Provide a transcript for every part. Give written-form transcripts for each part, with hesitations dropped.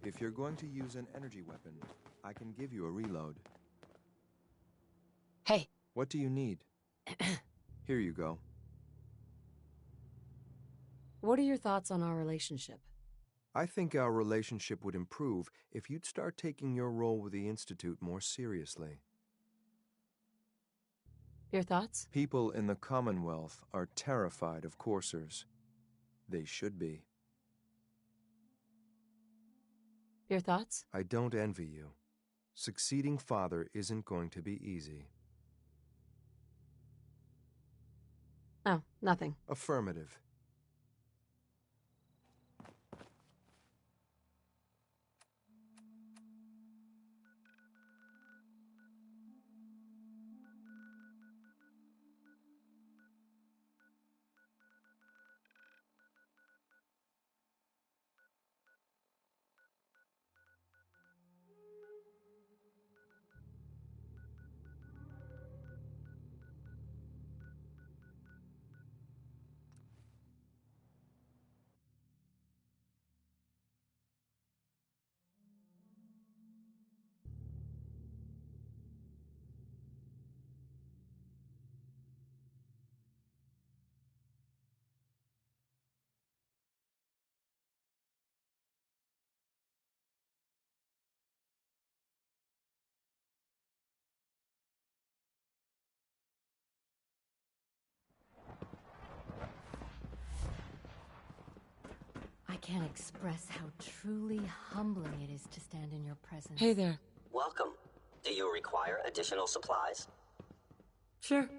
If you're going to use an energy weapon, I can give you a reload. Hey. What do you need? Here you go. What are your thoughts on our relationship? I think our relationship would improve if you'd start taking your role with the Institute more seriously. Your thoughts? People in the Commonwealth are terrified of coursers. They should be. Your thoughts? I don't envy you. Succeeding father isn't going to be easy. Oh, nothing. Affirmative. I can't express how truly humbling it is to stand in your presence. Hey there. Welcome. Do you require additional supplies? Sure.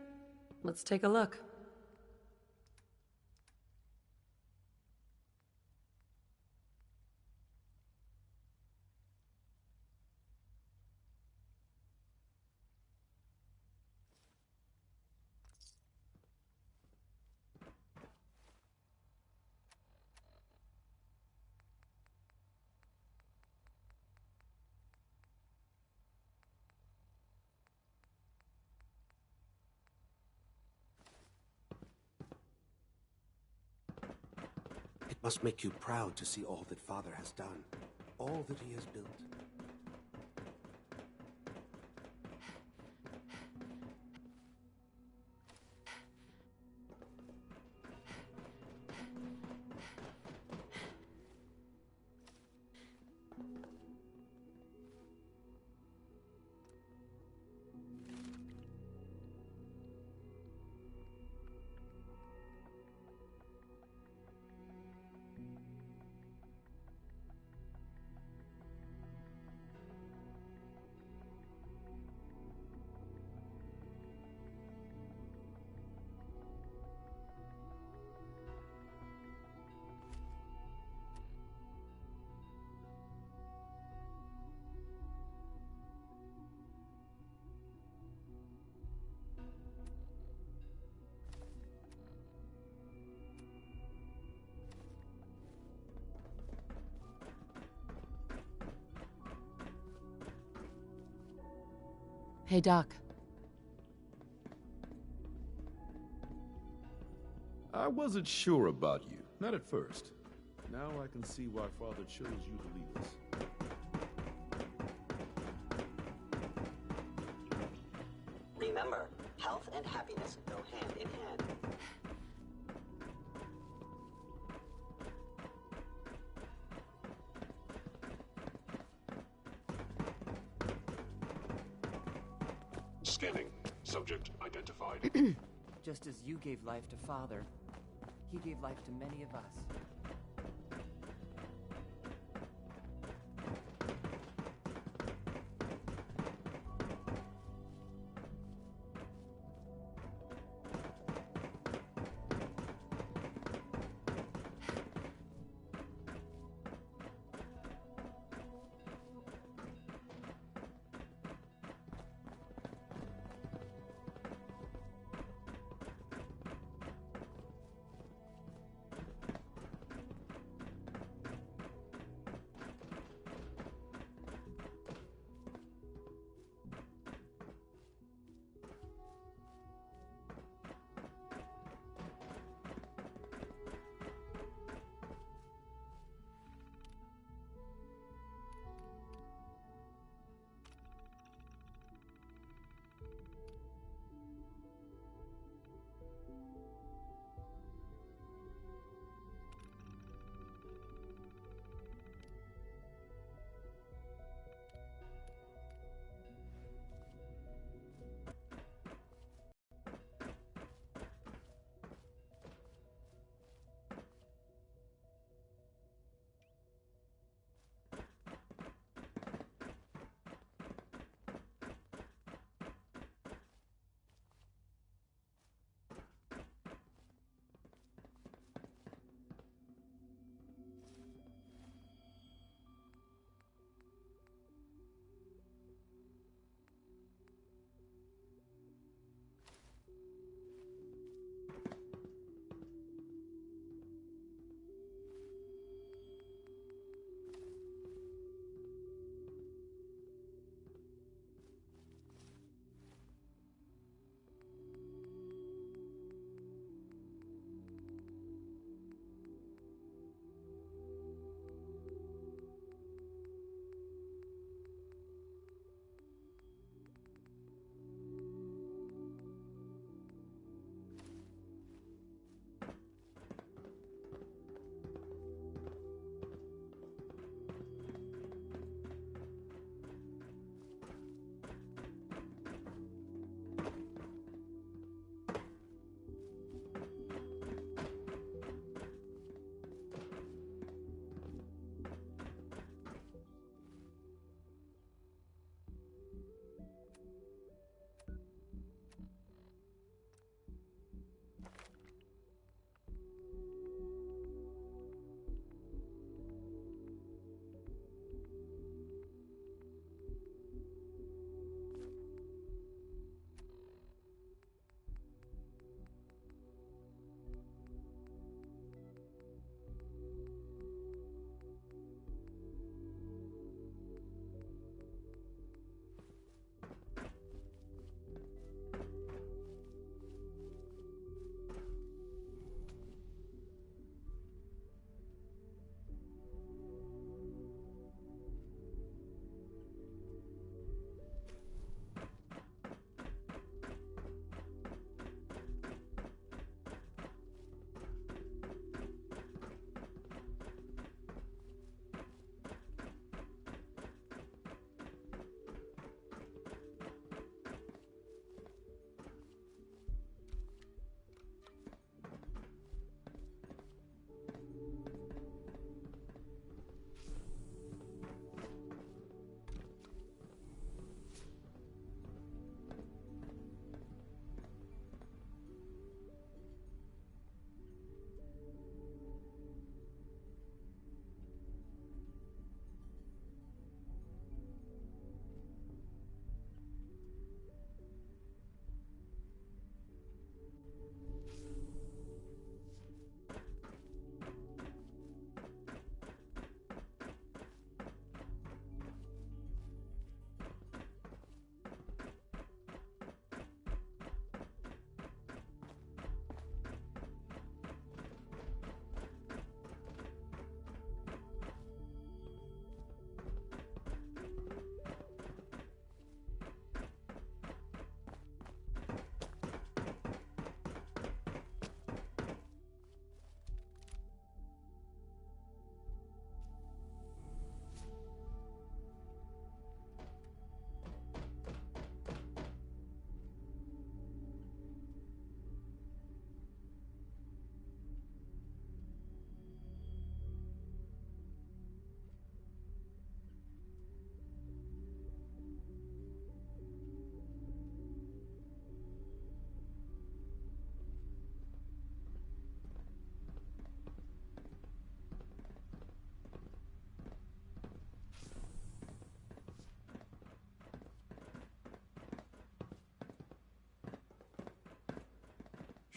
Let's take a look. It must make you proud to see all that Father has done, all that he has built. Hey, Doc. I wasn't sure about you, not at first. Now I can see why Father chose you to lead us. Remember, health and happiness go hand in hand. Scanning. Subject identified. Just as you gave life to Father, he gave life to many of us.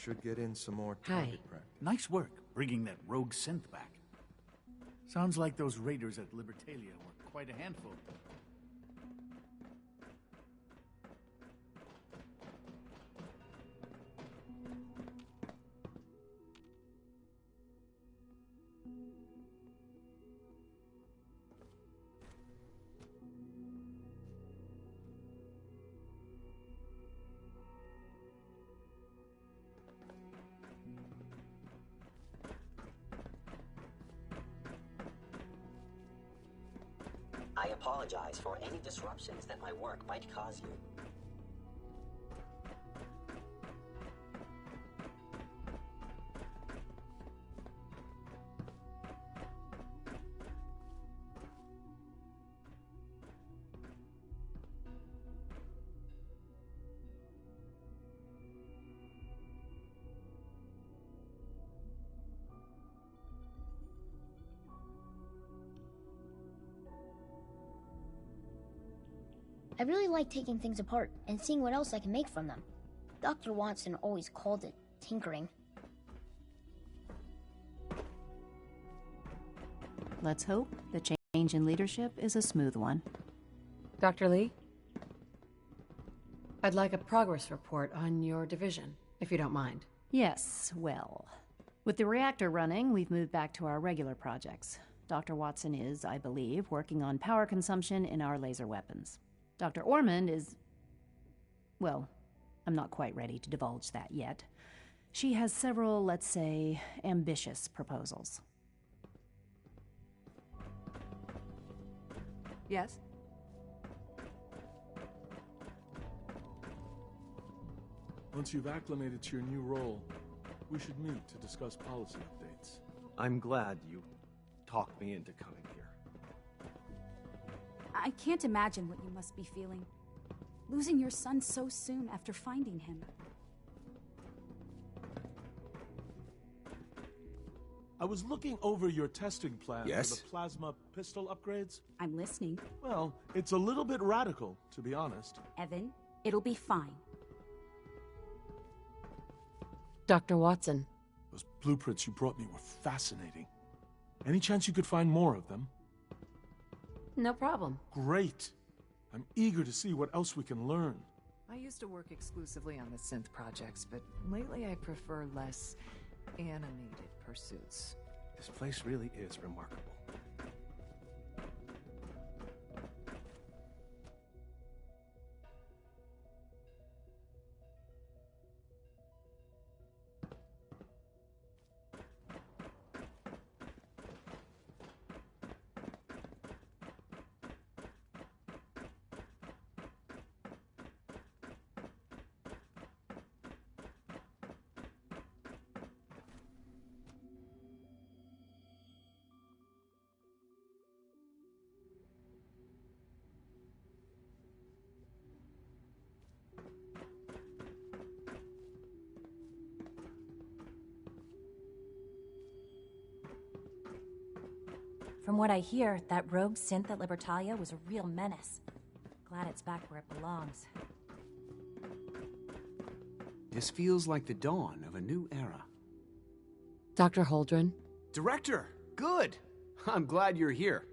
Should get in some more Hi. target practice. Nice work bringing that rogue synth back. Sounds like those raiders at Libertalia were quite a handful. I apologize for any disruptions that my work might cause you. I really like taking things apart and seeing what else I can make from them. Dr. Watson always called it tinkering. Let's hope the change in leadership is a smooth one. Dr. Lee? I'd like a progress report on your division, if you don't mind. Yes, well, with the reactor running, we've moved back to our regular projects. Dr. Watson is, I believe, working on power consumption in our laser weapons. Dr. Ormond is... well, I'm not quite ready to divulge that yet. She has several, let's say, ambitious proposals. Yes? Once you've acclimated to your new role, we should meet to discuss policy updates. I'm glad you talked me into coming here. I can't imagine what you must be feeling. Losing your son so soon after finding him. I was looking over your testing plan Yes? for the plasma pistol upgrades. I'm listening. Well, it's a little bit radical, to be honest. Evan, it'll be fine. Dr. Watson. Those blueprints you brought me were fascinating. Any chance you could find more of them? No problem. Great. I'm eager to see what else we can learn. I used to work exclusively on the synth projects, but lately I prefer less animated pursuits. This place really is remarkable. From what I hear, that rogue synth at Libertalia was a real menace. Glad it's back where it belongs. This feels like the dawn of a new era. Dr. Holdren? Director, good. I'm glad you're here.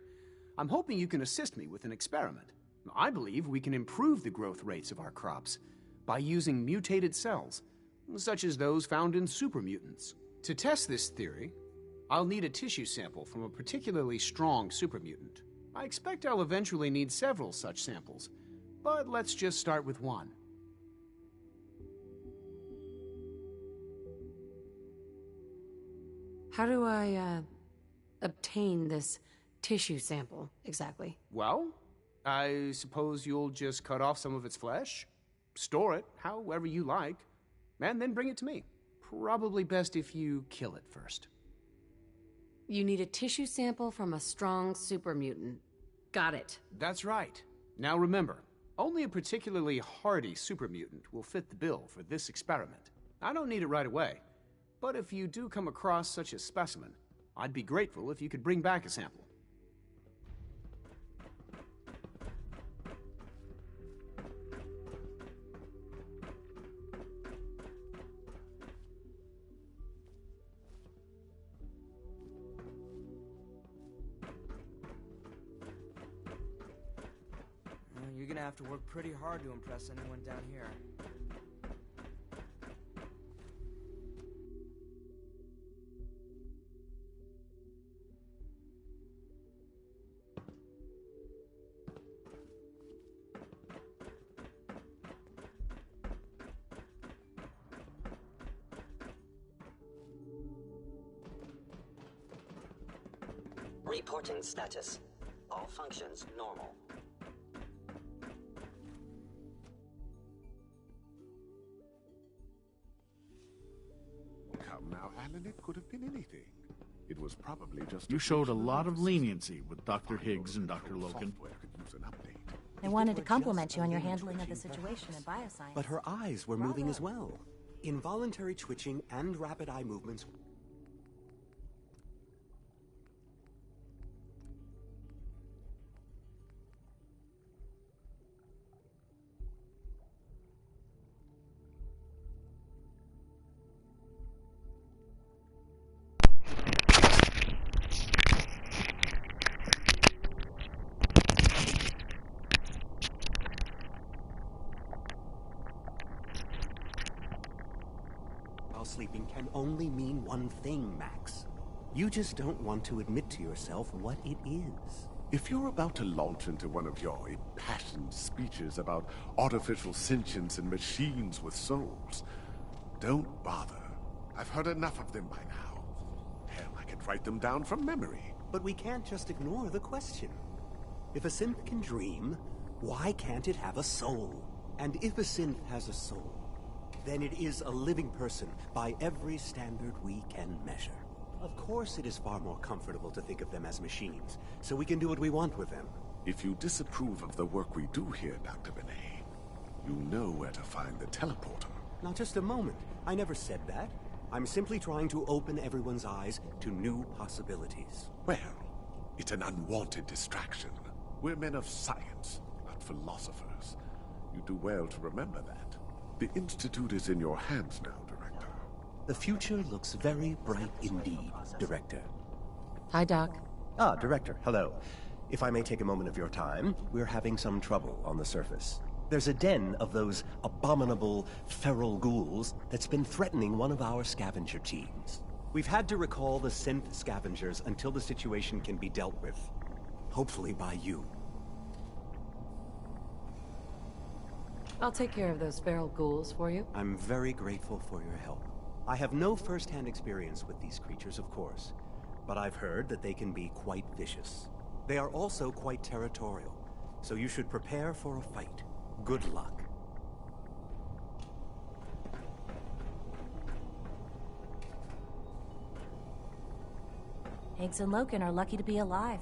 I'm hoping you can assist me with an experiment. I believe we can improve the growth rates of our crops by using mutated cells, such as those found in supermutants. To test this theory, I'll need a tissue sample from a particularly strong supermutant. I expect I'll eventually need several such samples, but let's just start with one. How do I, obtain this tissue sample, exactly? Well, I suppose you'll just cut off some of its flesh, store it however you like, and then bring it to me. Probably best if you kill it first. You need a tissue sample from a strong super mutant. Got it. That's right. Now remember, only a particularly hardy super mutant will fit the bill for this experiment. I don't need it right away, but if you do come across such a specimen, I'd be grateful if you could bring back a sample. gonna have to work pretty hard to impress anyone down here. Reporting status. All functions normal. Come now, Alan, it could have been anything. It was probably just... You showed a lot of leniency with Dr. Higgs and Dr. Logan. They wanted to compliment you on your handling of the situation in bioscience. But her eyes were moving as well. Involuntary twitching and rapid eye movements. Sleeping can only mean one thing, Max. You just don't want to admit to yourself what it is. If you're about to launch into one of your impassioned speeches about artificial sentience and machines with souls, don't bother. I've heard enough of them by now. Hell, I could write them down from memory. But we can't just ignore the question. If a synth can dream, why can't it have a soul? And if a synth has a soul, then it is a living person by every standard we can measure. Of course it is far more comfortable to think of them as machines, so we can do what we want with them. If you disapprove of the work we do here, Dr. Benet, you know where to find the teleporter. Now just a moment. I never said that. I'm simply trying to open everyone's eyes to new possibilities. Well, it's an unwanted distraction. We're men of science, not philosophers. You do well to remember that. The Institute is in your hands now, Director. The future looks very bright indeed, Director. Hi, Doc. Ah, Director, hello. If I may take a moment of your time, we're having some trouble on the surface. There's a den of those abominable feral ghouls that's been threatening one of our scavenger teams. We've had to recall the synth scavengers until the situation can be dealt with. Hopefully by you. I'll take care of those feral ghouls for you. I'm very grateful for your help. I have no first-hand experience with these creatures, of course, but I've heard that they can be quite vicious. They are also quite territorial, so you should prepare for a fight. Good luck. Higgs and Logan are lucky to be alive.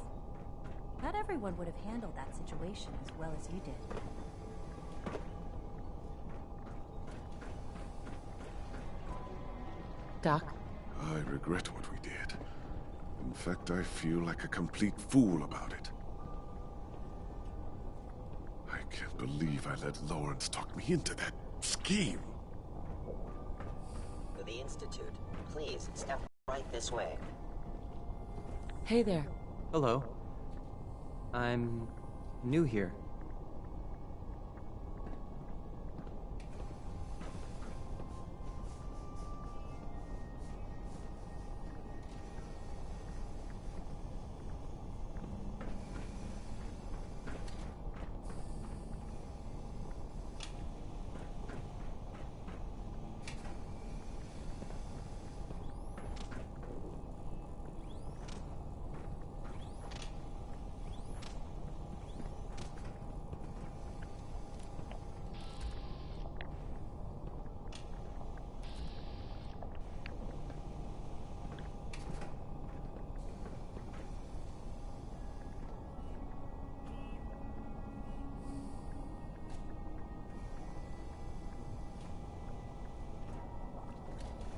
Not everyone would have handled that situation as well as you did. Doc? I regret what we did. In fact, I feel like a complete fool about it. I can't believe I let Lawrence talk me into that scheme. To the Institute, please step right this way. Hey there. Hello. I'm new here.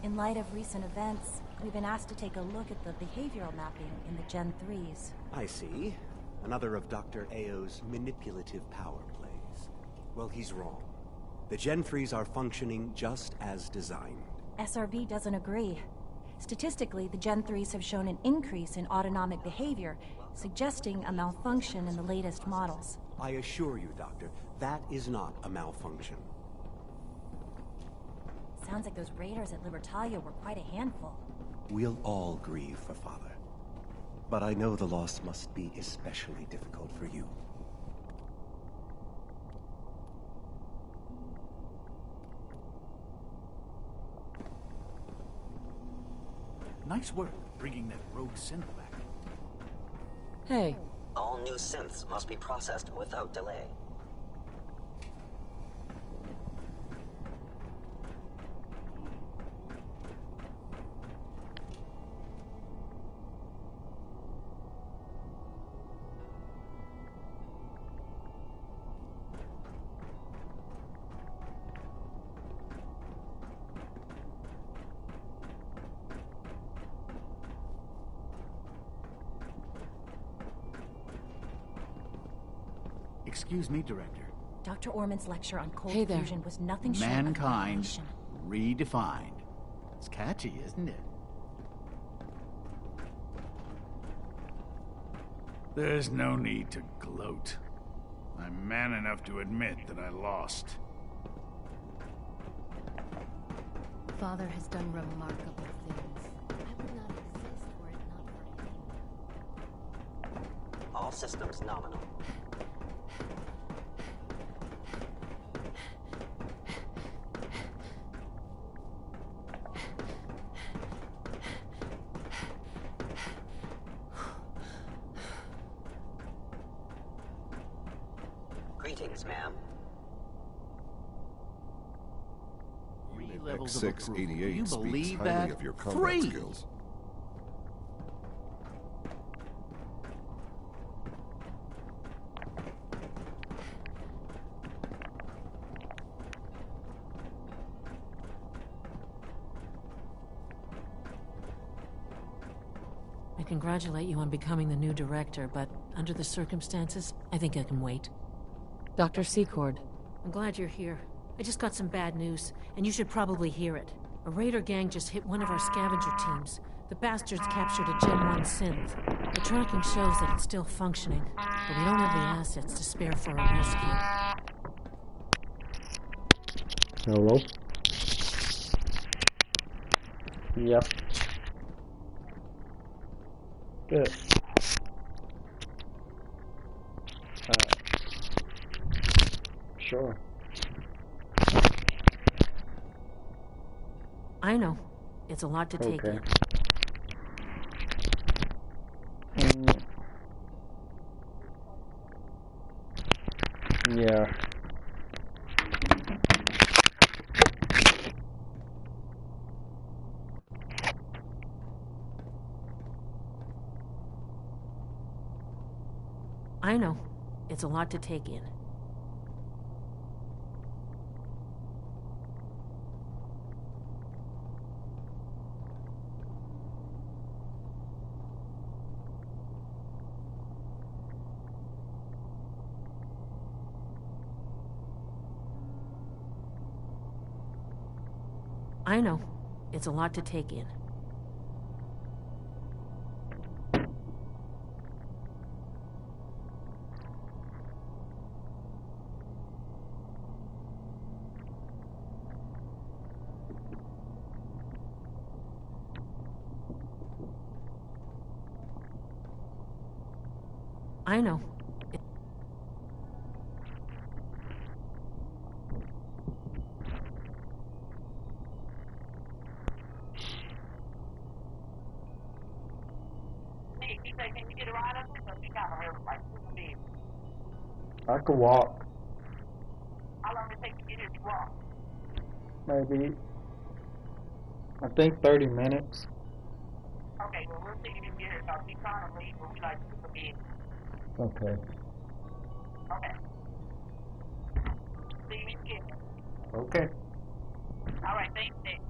In light of recent events, we've been asked to take a look at the behavioral mapping in the Gen 3s. I see. Another of Dr. Ao's manipulative power plays. Well, he's wrong. The Gen 3s are functioning just as designed. SRB doesn't agree. Statistically, the Gen 3s have shown an increase in autonomic behavior, suggesting a malfunction in the latest models. I assure you, Doctor, that is not a malfunction. Sounds like those raiders at Libertalia were quite a handful. We'll all grieve for Father. But I know the loss must be especially difficult for you. Nice work bringing that rogue synth back. Hey. All new synths must be processed without delay. Excuse me, Director. Dr. Orman's lecture on cold Hey there. fusion was nothing short of Mankind revelation. redefined. It's catchy, isn't it? There's no need to gloat. I'm man enough to admit that I lost. Father has done remarkable things. I would not exist were it not for him. All systems nominal. Greetings, ma'am. Three levels of approval. X688 You speaks believe highly that? of your combat 3. skills. I congratulate you on becoming the new director, but under the circumstances, I think I can wait. Dr. Secord. I'm glad you're here. I just got some bad news, and you should probably hear it. A raider gang just hit one of our scavenger teams. The bastards captured a Gen 1 synth. The tracking shows that it's still functioning, but we don't have the assets to spare for a rescue. Hello? Yep. Good. Sure. I know. It's a lot to take in. Yeah. I know. It's a lot to take in. I know. It's a lot to take in. I know. I could walk. How long does it take to get here to walk? Maybe. I think 30 minutes. Okay, well, we'll see if you get here. So we trying to leave, but we like to be. Okay. Okay. See you when you get here. Okay. All right, thanks, Nick.